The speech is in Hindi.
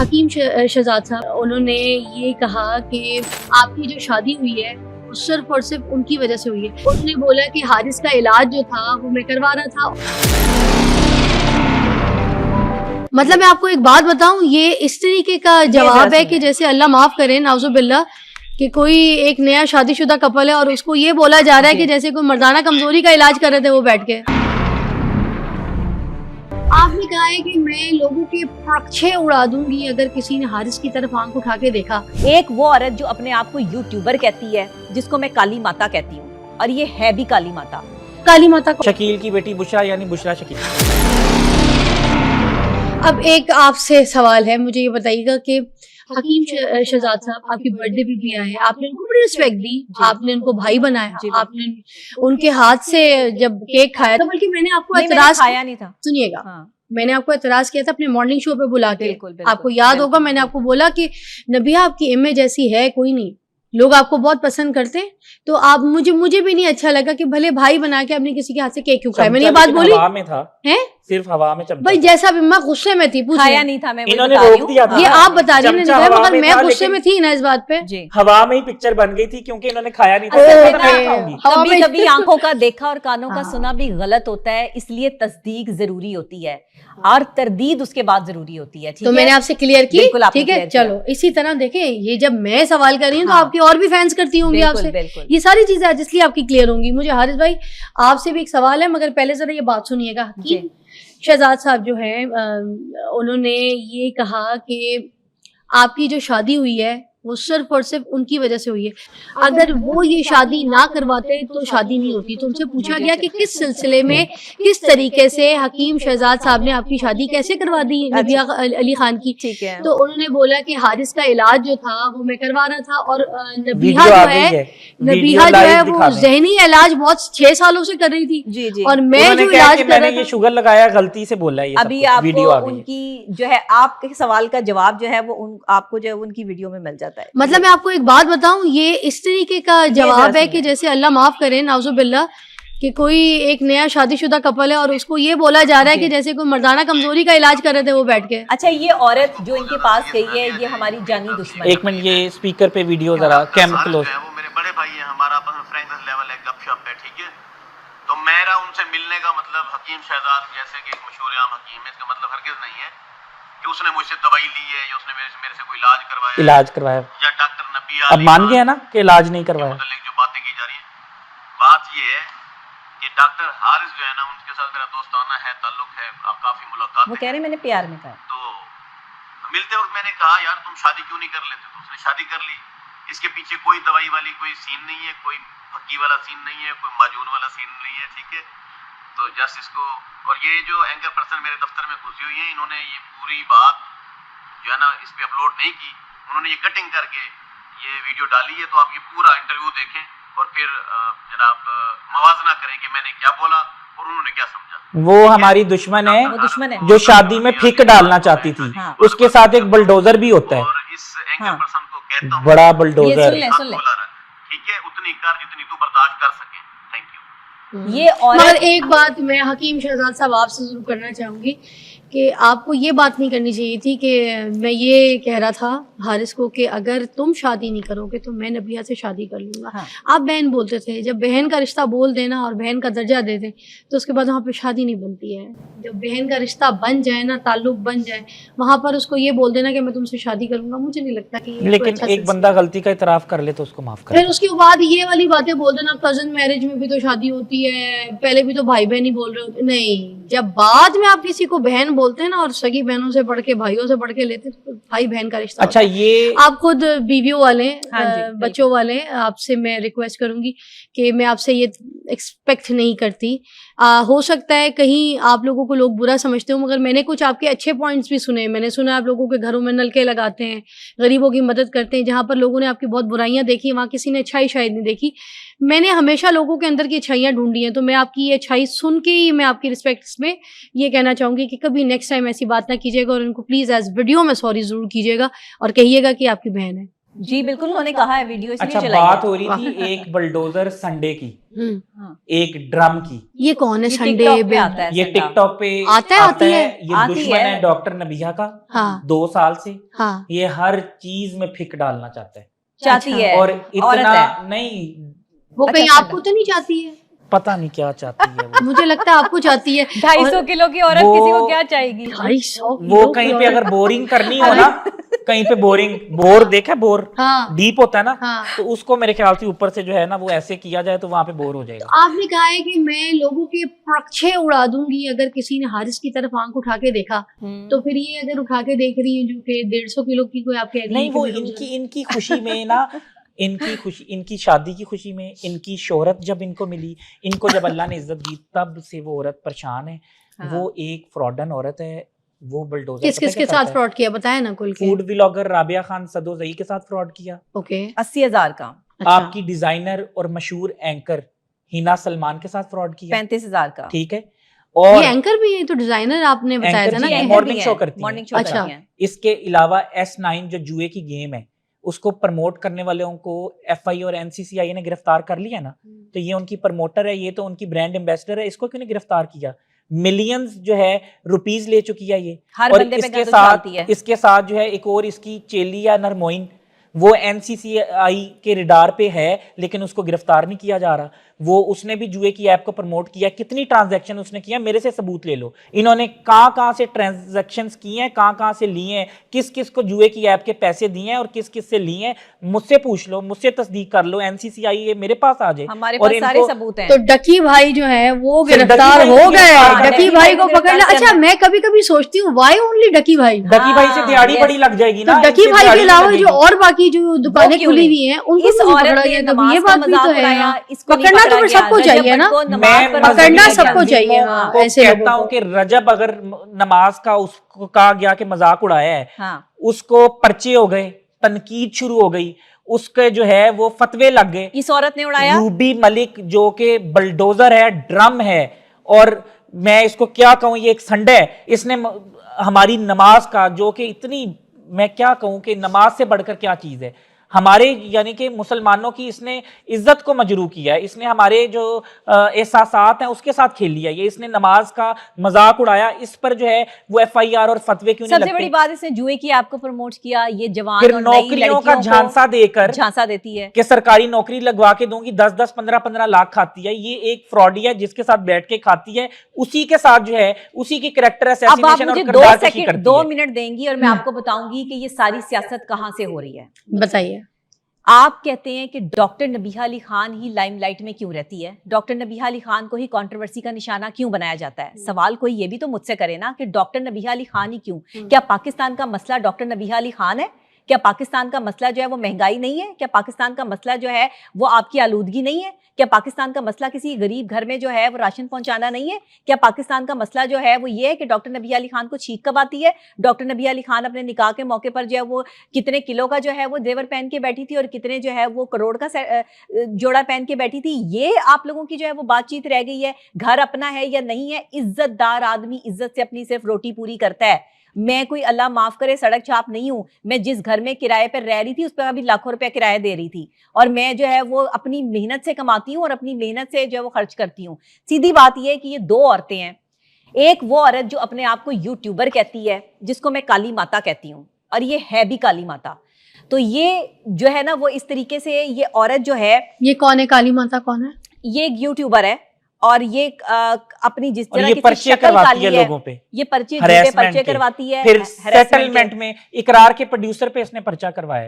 हकीम शहजाद साहब उन्होंने ये कहा कि आपकी जो शादी हुई है वो सिर्फ और सिर्फ उनकी वजह से हुई है। उन्होंने बोला कि हारिस का इलाज जो था वो मैं करवा रहा था। मतलब मैं आपको एक बात बताऊं, ये इस तरीके का जवाब है कि जैसे अल्लाह माफ करे नाउजुबिल्लाह कि कोई एक नया शादीशुदा कपल है और उसको ये बोला जा रहा है कि जैसे कोई मर्दाना कमजोरी का इलाज कर रहे थे वो बैठ के। आपने कहा है कि मैं लोगों के पक्षे उड़ा दूंगी अगर किसी ने हारिस की तरफ आंख उठा के देखा। एक वो औरत जो अपने आप को यूट्यूबर कहती है, जिसको मैं काली माता कहती हूँ, और ये है भी काली माता। काली माता को शकील की बेटी बुशरा यानी बुशरा शकील। अब एक आपसे सवाल है, मुझे ये बताइएगा कि हकीम शहजाद साहब आपकी बर्थडे पे भी आए, आपने उनको बड़ी रिस्पेक्ट दी, आपने उनको भाई बनाया, आपने उनके हाथ से जब केक खाया था, बल्कि मैंने आपको एतराज खाया नहीं था। सुनिएगा, हाँ। मैंने आपको एतराज किया था अपने मॉर्निंग शो पे बुला के। बिल्कुल, बिल्कुल, आपको याद होगा मैंने आपको बोला कि नबिया आपकी इमेज ऐसी है कोई नहीं, लोग आपको बहुत पसंद करते हैं, तो आप मुझे भी नहीं अच्छा लगा कि भले भाई बना के आपने किसी के हाथ से केक क्यों खाया। मैंने ये बात बोली हवा में था, है सिर्फ हवा में चमचा भाई, जैसा भी मैं गुस्से में थी, खाया नहीं था, मैं इन्होंने रोक दिया था। ये आप बता रही हैं, मगर मैं गुस्से में थी ना इस बात पे। जी। हवा में ही पिक्चर बन गई थी क्योंकि इन्होंने खाया नहीं था। कभी कभी आंखों का देखा और कानों का सुना भी गलत होता है, इसलिए तस्दीक जरूरी होती है और तरदीद उसके बाद जरूरी होती है। तो मैंने आपसे क्लियर की, ठीक है। चलो इसी तरह देखें, ये जब मैं सवाल कर रही हूँ तो आपकी और भी फैंस करती होंगी आपसे, ये सारी चीजें आज इसलिए आपकी क्लियर होंगी। मुझे हारिस भाई आपसे भी एक सवाल है, मगर पहले जरा ये बात सुनिएगा। शहजाद साहब जो है उन्होंने ये कहा कि आपकी जो शादी हुई है वो सिर्फ और सिर्फ उनकी वजह से हुई है, अगर वो ये शादी ना करवाते तो शादी नहीं होती। तो उनसे पूछा गया कि किस सिलसिले में, किस तरीके से हकीम शहजाद साहब ने आपकी शादी कैसे करवा दी नबिया अली खान की। ठीक है। तो उन्होंने बोला कि हारिस का इलाज जो था वो मैं करवा रहा था, और नबिहा जो है वो जहनी इलाज बहुत 6 सालों से कर रही थी। जी जी। और मैं जो इलाज कर रहा था, ये शुगर लगाया गलती से बोला है। अभी आपको उनकी जो है आपके सवाल का जवाब जो है वो आपको जो है उनकी वीडियो में मिल जाता है। मतलब मैं आपको एक बात बताऊं, ये इस तरीके का जवाब है कि जैसे अल्लाह माफ करे नाउजुबिल्लाह कि कोई एक नया शादीशुदा कपल है और उसको ये बोला जा रहा है कि जैसे कोई मर्दाना कमजोरी का इलाज कर रहे थे वो बैठ के। अच्छा, ये औरत जो इनके पास गई है ये हमारी जानी दुश्मन। एक मिनट, ये स्पीकर पे वीडियो जरा कैम क्लोज। वो मेरे बड़े भाई है, हमारा आपस में फ्रेंड्स लेवल है, गपशप है, ठीक है। तो मेरा उनसे मिलने का मतलब हकीम शहजाद जैसे कि एक मशहूर आम हकीम है, इसका मतलब हरगिज़ नहीं है कि उसने मुझसे दवाई ली है या उसने मेरे से कोई इलाज करवाया या डॉक्टर नबिया अब मान गया ना कि इलाज नहीं करवाया। मतलब जो बातें की जा रही हैं, बात ये है कि डॉक्टर हारिस जो है ना, उनके साथ मेरा दोस्ताना है, ताल्लुक है, काफी मुलाकात। वो कह रहे मैंने प्यार में कहा। तो मिलते वक्त मैंने कहा यार तुम शादी क्यों नहीं कर लेते, तो उसने शादी कर ली। इसके पीछे कोई दवाई वाली कोई सीन नहीं है, कोई फक्की वाला सीन नहीं है, कोई माजून वाला सीन नहीं है, ठीक है। तो जस्ट इसको, और ये जो एंकर पर्सन मेरे दफ्तर में घुसी हुई है, इन्होंने ये पूरी बात जो है ना इस पे अपलोड नहीं की, उन्होंने ये कटिंग करके ये वीडियो डाली है। तो आप ये पूरा इंटरव्यू देखें और फिर जनाब मवाजना करें कि मैंने क्या बोला और उन्होंने क्या समझा। वो हमारी दुश्मन है, वो दुश्मन है जो शादी में फिक डालना चाहती थी। हाँ। उसके साथ एक बुलडोजर भी होता है, और इस एंकर पर्सन को कहता हूं बड़ा बुलडोजर। सुन ले। ठीक है, उतनी कर जितनी तू बर्दाश्त कर सके। Thank you. ये मगर एक बात मैं हकीम शहजाद साहब आपसे जरूर करना चाहूंगी कि आपको ये बात नहीं करनी चाहिए थी कि मैं ये कह रहा था हारिस को कि अगर तुम शादी नहीं करोगे तो मैं नबिया से शादी कर लूंगा। हाँ। आप बहन बोलते थे, जब बहन का रिश्ता बोल देना और बहन का दर्जा दे दें तो उसके बाद वहाँ पे शादी नहीं बनती है। जब बहन का रिश्ता बन जाए ना, ताल्लुक बन जाए, वहाँ पर उसको ये बोल देना कि मैं तुमसे शादी करूंगा, मुझे नहीं लगता कि लेकिन अच्छा एक बंदा गलती का इतराफ कर ले तो उसको माफ कर। फिर उसके बाद ये वाली बातें बोल देना, कजन मैरिज में भी तो शादी होती है, पहले भी तो भाई बहन ही बोल रहे होते। नहीं, जब बाद में आप किसी को बहन बोलते हैं ना और सगी बहनों से पढ़ के, भाइयों से पढ़ के लेते हैं, तो भाई बहन का रिश्ता। अच्छा, ये आप खुद बीवियों वाले, हाँ बच्चों वाले, आपसे मैं रिक्वेस्ट करूंगी कि मैं आपसे ये एक्सपेक्ट नहीं करती। हो सकता है कहीं आप लोगों को लोग बुरा समझते हो, मगर मैंने कुछ आपके अच्छे पॉइंट्स भी सुने। मैंने सुना आप लोगों के घरों में नलके लगाते हैं, गरीबों की मदद करते हैं। जहाँ पर लोगों ने आपकी बहुत बुराइयां देखी, वहाँ किसी ने अच्छाई शायद नहीं देखी। मैंने हमेशा लोगों के अंदर की अच्छाइयाँ ढूंढी हैं, तो मैं आपकी ये अच्छाई सुन के ही मैं आपकी रिस्पेक्ट्स में ये कहना चाहूँगी कि कभी नेक्स्ट टाइम ऐसी बात ना कीजिएगा और इनको प्लीज़ एज वीडियो में सॉरी ज़रूर कीजिएगा और कहिएगा कि आपकी बहन है। जी बिल्कुल, उन्होंने कहा है, वीडियो इसलिए अच्छा, चलाई बात है। हो रही थी एक बुलडोजर संडे की, हम्म, एक ड्रम की। ये कौन है ये संडे टिकटॉक पे आता है ये संडा। टिकटॉक पे आता है, आती है? ये आती दुश्मन है। है डॉक्टर नबिहा का। हाँ 2 साल से हाँ ये हर चीज में फिक डालना चाहता है चाहती अच्छा। है और औरत इतना है। नहीं, वो अच्छा, कहीं संडा। आपको तो नहीं चाहती है? पता नहीं क्या चाहती है वो। मुझे लगता है आपको चाहती है। 250 किलो की औरत वो- किसी को क्या चाहेगी? 250 वो कहीं पे अगर बोरिंग करनी हो ना, कहीं पे बोर देखा, बोर हाँ डीप होता है ना, हाँ। तो उसको मेरे ख्याल से ऊपर से जो है ना वो ऐसे किया जाए तो वहां पे बोर हो जाएगा। आपने कहा है कि मैं लोगों के प्रक्षे उड़ा दूंगी अगर किसी ने हारिस की तरफ आंख उठा के देखा, तो फिर ये अगर उठा के देख रही है जो कि 150 किलो की कोई आप कह रही नहीं, है वो इनकी खुशी में ना, इनकी खुशी, इनकी शादी की खुशी में, इनकी शोहरत जब इनको मिली, इनको जब अल्लाह ने इज्जत दी, तब से वो औरत परेशान है। हाँ। वो एक फ्रॉडन औरत है। वो बुलडोजर किस किस के साथ फ्रॉड किया बताया ना कुल के? फूड व्लॉगर राबिया खान सदोजई के साथ फ्रॉड किया। ओके 80,000 का। अच्छा। आपकी डिजाइनर और मशहूर एंकर हिना सलमान के साथ फ्रॉड किया। 35,000 का। ठीक है, और ये एंकर भी है तो डिजाइनर आपने बताया एंकर था ना भी कि है, एंकर मॉर्निंग भी शो है, करती हैं। मॉर्निंग शो अच्छा। करती हैं। इसके अलावा S9 जो जुए की गेम है उसको प्रमोट करने वालों को FI और NCCI ने गिरफ्तार कर लिया ना, तो ये उनकी प्रमोटर है, ये तो उनकी ब्रांड एम्बेसडर है, इसको क्यों नहीं गिरफ्तार किया? मिलियंस जो है रुपीस ले चुकी है ये। हर और बंदे पे इसके गंद साथ उछालती है। इसके साथ जो है एक और इसकी चेली या नरमोइन, वो NCCI के रिडार पे है लेकिन उसको गिरफ्तार नहीं किया जा रहा। वो उसने भी जुए की ऐप को प्रमोट किया। कितनी ट्रांजैक्शन उसने किया, मेरे से सबूत ले लो। इन्होंने कहां से ट्रांजैक्शंस किए हैं, कहां से लिए हैं, किस किस को जुए की ऐप के पैसे दिए हैं और किस किस से लिए हैं, मुझसे पूछ लो, मुझसे तस्दीक कर लो। NCCI ये मेरे पास आ जाए। हमारे और पास सारे इनको- सबूत हैं। तो डकी भाई जो है वो फिर गिरफ्तार डकी भाई हो को गए। गिरफ्तार डकी डकी भाई भाई को को पकड़ लिया। गिरफ्तार अच्छा, करना। मैं कभी कभी सोचती हूँ वाई ओनली डकी भाई? डकी भाई से दिहाड़ी yes. बड़ी लग जाएगी तो ना। डकी इनसे भाई दिहाड़ी के नहीं अलावा लगेगी। जो और बाकी जो दुकानें क्यों खुली नहीं? हुई हैं उनको इस क्यों नहीं औरत पकड़ा ने गया? कभी नमाज ये का बात भी मजाक तो है उड़ाया, ना। इसको नहीं पकड़ना पकड़ा तो फिर गया। सबको रजब चाहिए ना। भट्ट को नमाज मैं पर पकड़ना मजहबी सबको तंजीमों चाहिए, हाँ, को ऐसे कहता लोगों हूं को। कि रजब अगर नमाज का उसको कहा गया कि मजाक उड़ाया है, हाँ। उसको पर्चे हो गए, तनकीद शुरू हो गई, उसके जो है वो फतवे लग गए। इस औरत ने उड़ाया। रूबी मलिक जो कि बुलडोजर है, ड्रम है, और मैं इसको क्या कहूं, ये एक संडे है, इसने हमारी नमाज का, जो कि इतनी, मैं क्या कहूं कि नमाज से बढ़कर क्या चीज है, हमारे यानी कि मुसलमानों की इसने इज्जत को मजरू किया है। इसने हमारे जो एहसासात हैं उसके साथ खेल लिया। ये इसने नमाज का मजाक उड़ाया। इस पर जो है वो FIR और फतवे क्यों नहीं सबसे लगते? बड़ी बात, इसने जुए की ऐप को प्रमोट किया। ये जवान फिर और नई नौकरियों का लड़कियों झांसा देकर को झांसा देती है कि सरकारी नौकरी लगवा के दूंगी, 10-10 15-15 लाख खाती है। ये एक फ्रॉडी है जिसके साथ बैठ के खाती है, उसी के साथ जो है उसी की कैरेक्टर अब आप असैसिनेशन और मुझे किरदार कशी करती 2 है। मिनट देंगी और मैं आपको बताऊंगी कि ये सारी सियासत कहां से हो रही है। बताइए। आप कहते हैं कि डॉक्टर नबीहा अली खान ही लाइमलाइट में क्यों रहती है, डॉक्टर नबीहा अली खान को ही कंट्रोवर्सी का निशाना क्यों बनाया जाता है। सवाल कोई ये भी तो मुझसे करे ना कि डॉक्टर नबीहा अली खान ही क्यों? क्या पाकिस्तान का मसला डॉक्टर नबीहा अली खान है? क्या पाकिस्तान का मसला जो है वो महंगाई नहीं है? क्या पाकिस्तान का मसला जो है वो आपकी आलूदगी नहीं है? क्या पाकिस्तान का मसला किसी गरीब घर में जो है वो राशन पहुंचाना नहीं है? क्या पाकिस्तान का मसला जो है वो ये है कि डॉक्टर नबीहा अली खान को छींक कब आती है? डॉक्टर नबीहा अली खान अपने निकाह के मौके पर जो है वो कितने किलो का जो है वो जेवर पहन के बैठी थी और कितने जो है वो करोड़ का जोड़ा पहन के बैठी थी? ये आप लोगों की जो है वो बातचीत रह गई है। घर अपना है या नहीं है? इज्जतदार आदमी इज्जत से अपनी सिर्फ रोटी पूरी करता है। मैं कोई अल्लाह माफ करे सड़क छाप नहीं हूं। मैं जिस घर में किराए पर रह रही थी उस पर अभी लाखों रुपए किराया दे रही थी, और मैं जो है वो अपनी मेहनत से कमाती हूँ और अपनी मेहनत से जो है वो खर्च करती हूँ। सीधी बात यह है कि ये 2 औरतें हैं। एक वो औरत जो अपने आप को यूट्यूबर कहती है, जिसको मैं काली माता कहती हूँ, और ये है भी काली माता। तो ये जो है ना वो इस तरीके से ये औरत जो है, ये कौन है? काली माता कौन है? ये एक यूट्यूबर है और ये अपनी जिस तरह की पर्चे शक्ल करवाती काली है है, लोगों पे, ये पर्चे harassment पर्चे के। करवाती है। फिर harassment के। सेटलमेंट में इकरार के प्रोड्यूसर पे इसने पर्चा करवाया।